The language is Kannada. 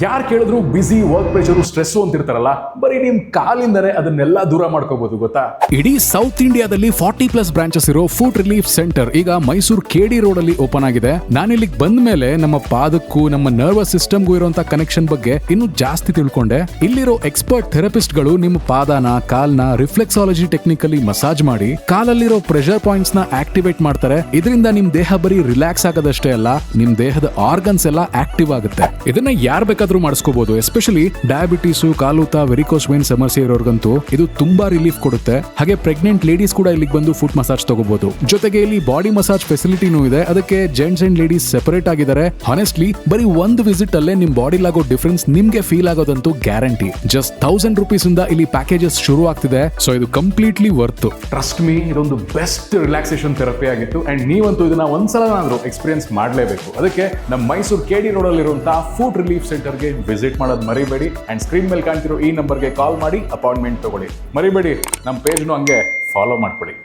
ಯಾರು ಕೇಳಿದ್ರು ಬಿಸಿ ವರ್ಕ್ ಪ್ರೆಷರು ಸ್ಟ್ರೆಸ್ಸು ಅಂತಿರ್ತಾರಲ್ಲ, ಬರೀ ನಿಮ್ ಕಾಲಿಂದನೇ ಅದನ್ನೆಲ್ಲ ದೂರ ಮಾಡ್ಕೋಬಹುದು ಗೊತ್ತಾ. ಇಡೀ ಸೌತ್ ಇಂಡಿಯಾದಲ್ಲಿ 40+ ಬ್ರಾಂಚಸ್ ಇರೋ ಫುಡ್ ರಿಲೀಫ್ ಸೆಂಟರ್ ಈಗ ಮೈಸೂರು KD ರೋಡ್ ಅಲ್ಲಿ ಓಪನ್ ಆಗಿದೆ. ನಾನಿಲ್ಲಿಗೆ ಬಂದ ಮೇಲೆ ನಮ್ಮ ಪಾದಕ್ಕೂ ನಮ್ಮ ನರ್ವಸ್ ಸಿಸ್ಟಮ್ಗೂ ಇರುವಂತ ಕನೆಕ್ಷನ್ ಬಗ್ಗೆ ಇನ್ನೂ ಜಾಸ್ತಿ ತಿಳ್ಕೊಂಡೆ. ಇಲ್ಲಿರೋ ಎಕ್ಸ್ಪರ್ಟ್ ಥೆರಪಿಸ್ಟ್ ಗಳು ನಿಮ್ಮ ಪಾದನ ಕಾಲ್ನ ರಿಫ್ಲೆಕ್ಸಾಲಜಿ ಟೆಕ್ನಿಕಲಿ ಮಸಾಜ್ ಮಾಡಿ ಕಾಲಲ್ಲಿರೋ ಪ್ರೆಷರ್ ಪಾಯಿಂಟ್ಸ್ ನ ಆಕ್ಟಿವೇಟ್ ಮಾಡ್ತಾರೆ. ಇದರಿಂದ ನಿಮ್ ದೇಹ ಬರೀ ರಿಲ್ಯಾಕ್ಸ್ ಆಗೋದಷ್ಟೇ ಅಲ್ಲ, ನಿಮ್ ದೇಹದ ಆರ್ಗನ್ಸ್ ಎಲ್ಲ ಆಕ್ಟಿವ್ ಆಗುತ್ತೆ. ಇದನ್ನ ಯಾರು ಬೇಕಾದ್ರೂ ಮಾಡಿಸ್ಕೋಬಹುದು. ಎಸ್ಪೆಷಲಿ ಡಯಾಬಿಟೀಸು, ಕಾಲೂತ, ವೆರಿಕೋಸ್ ವೇನ್ ಸಮಸ್ಯೆ ಇರೋರ್ಗಂತೂ ಇದು ತುಂಬಾ ರಿಲೀಫ್ ಕೊಡುತ್ತೆ. ಹಾಗೆ ಪ್ರೆಗ್ನೆಂಟ್ ಲೇಡೀಸ್ ಕೂಡ ಇಲ್ಲಿಗೆ ಬಂದು ಫುಟ್ ಮಸಾಜ್ ತಗೋಬಹುದು. ಜೊತೆಗೆ ಇಲ್ಲಿ ಬಾಡಿ ಮಸಾಜ್ ಫೆಸಿಲಿಟಿನೂ ಇದೆ. ಅದಕ್ಕೆ ಜೆಂಟ್ಸ್ ಅಂಡ್ ಲೇಡೀಸ್ ಸೆಪರೇಟ್ ಆಗಿದ್ದಾರೆ. ಹಾನೆಸ್ಟ್ಲಿ ಬರೀ ಒಂದು ವಿಸಿಟ್ ಅಲ್ಲೇ ನಿಮ್ ಬಾಡಿಲ್ ಆಗೋ ಡಿಫರೆನ್ಸ್ ನಿಮ್ಗೆ ಫೀಲ್ ಆಗೋದಂತೂ ಗ್ಯಾರಂಟಿ. ಜಸ್ಟ್ 1000 ರೂಪೀಸ್ ಇಂದ ಇಲ್ಲಿ ಪ್ಯಾಕೇಜಸ್ ಶುರು ಆಗ್ತಿದೆ. ಸೊ ಇದು ಕಂಪ್ಲೀಟ್ಲಿ ವರ್ತ್. ಟ್ರಸ್ಟ್ ಮೀ, ಇದೊಂದು ಬೆಸ್ಟ್ ರಿಲ್ಯಾಕ್ಸೇಷನ್ ಥೆರಪಿ ಆಗಿತ್ತು. ಅಂಡ್ ನೀವಂತೂ ಇದನ್ನ ಒಂದ್ಸಲನಾದ್ರೂ ಎಕ್ಸ್ಪೀರಿಯನ್ಸ್ ಮಾಡಲೇಬೇಕು. ಅದಕ್ಕೆ ನಮ್ಮ ಮೈಸೂರು KD ರೋಡ್ ಅಲ್ಲಿರುವಂತಹ ಫುಡ್ ರಿಲೀಫ್ ಸೆಂಟರ್ಗೆ ವಿಸಿಟ್ ಮಾಡೋದು ಮರಿಬೇಡಿ. ಅಂಡ್ ಸ್ಕ್ರೀನ್ ಮೇಲೆ ಕಾಣ್ತಿರೋ ಈ ನಂಬರ್ಗೆ ಕಾಲ್ ಮಾಡಿ ಅಪಾಯಿಂಟ್ಮೆಂಟ್ ತಗೊಳ್ಳಿ. ಮರಿಬೇಡಿ, ನಮ್ಮ ಪೇಜ್ನು ಹಂಗೆ ಫಾಲೋ ಮಾಡ್ಕೊಳ್ಳಿ.